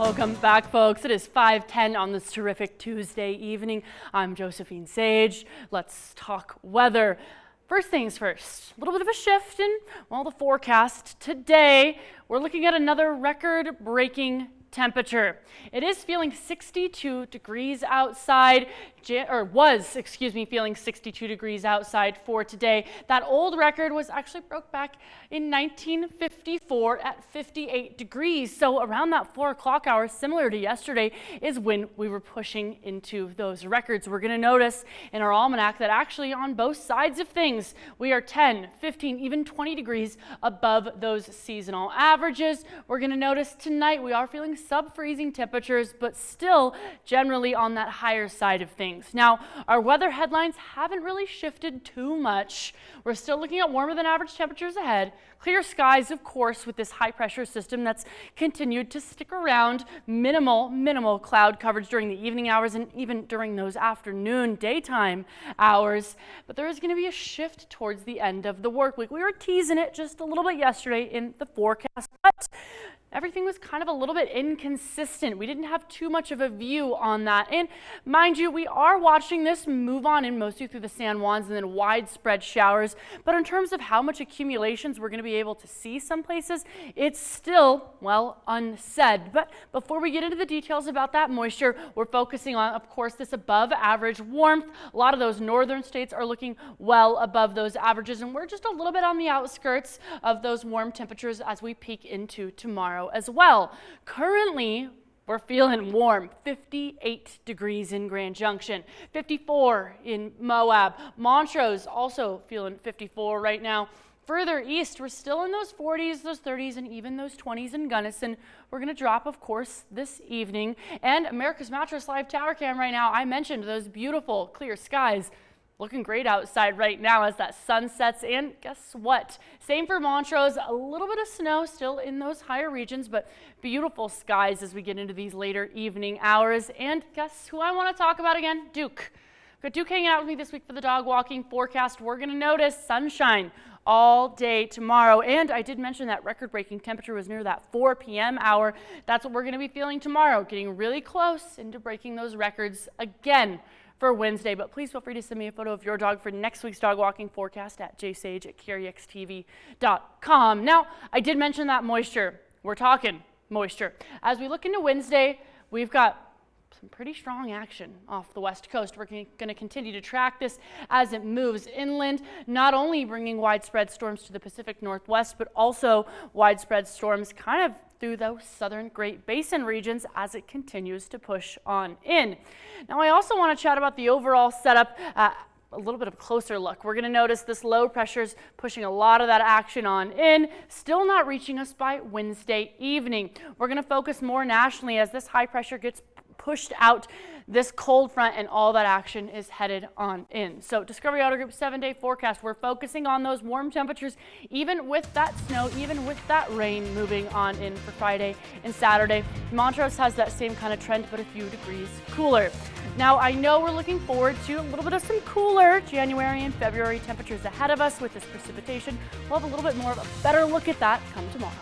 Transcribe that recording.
Welcome back, folks. It is 5:10 on this terrific Tuesday evening. I'm Josephine Sage. Let's talk weather. First things first, a little bit of a shift in, the forecast. Today, we're looking at another record-breaking temperature. It is feeling 62 degrees outside, feeling 62 degrees outside for today. That old record was actually broke back in 1954 at 58 degrees. So around that 4 o'clock hour, similar to yesterday, is when we were pushing into those records. We're going to notice in our almanac that actually on both sides of things, we are 10, 15, even 20 degrees above those seasonal averages. We're going to notice tonight we are feeling sub-freezing temperatures, but still generally on that higher side of things. Now, our weather headlines haven't really shifted too much. We're still looking at warmer than average temperatures ahead. Clear skies, of course, with this high pressure system that's continued to stick around. Minimal cloud coverage during the evening hours and even during those afternoon, daytime hours. But there is going to be a shift towards the end of the work week. We were teasing it just a little bit yesterday in the forecast, but everything was kind of a little bit inconsistent. We didn't have too much of a view on that. And mind you, we are watching this move on in mostly through the San Juans and then widespread showers. But in terms of how much accumulations we're going to be able to see some places, it's still, unsaid. But before we get into the details about that moisture, we're focusing on, of course, this above average warmth. A lot of those northern states are looking well above those averages, and we're just a little bit on the outskirts of those warm temperatures as we peek into tomorrow as well. Currently, we're feeling warm, 58 degrees in Grand Junction, 54 in Moab. Montrose also feeling 54 right now. Further east, we're still in those 40s, those 30s, and even those 20s in Gunnison. We're going to drop, of course, this evening. And America's Mattress Live Tower Cam right now, I mentioned those beautiful clear skies. Looking great outside right now as that sun sets, and guess what? Same for Montrose, a little bit of snow still in those higher regions, but beautiful skies as we get into these later evening hours. And guess who I want to talk about again? Duke. I've got Duke hanging out with me this week for the dog walking forecast. We're going to notice sunshine all day tomorrow. And I did mention that record-breaking temperature was near that 4 p.m. hour. That's what we're going to be feeling tomorrow, getting really close into breaking those records again for Wednesday. But please feel free to send me a photo of your dog for next week's dog walking forecast at jsage@KREXTV.com. Now, I did mention that moisture. We're talking moisture. As we look into Wednesday, we've got some pretty strong action off the west coast. We're going to continue to track this as it moves inland, not only bringing widespread storms to the Pacific Northwest, but also widespread storms kind of through those southern Great Basin regions as it continues to push on in. Now, I also want to chat about the overall setup. A little bit of a closer look. We're going to notice this low pressure is pushing a lot of that action on in, still not reaching us by Wednesday evening. We're going to focus more nationally as this high pressure gets pushed out this cold front and all that action is headed on in. So Discovery Auto Group 7-day forecast, we're focusing on those warm temperatures, even with that snow, even with that rain moving on in for Friday and Saturday. Montrose has that same kind of trend, but a few degrees cooler. Now, I know we're looking forward to a little bit of some cooler January and February temperatures ahead of us with this precipitation. We'll have a little bit more of a better look at that come tomorrow.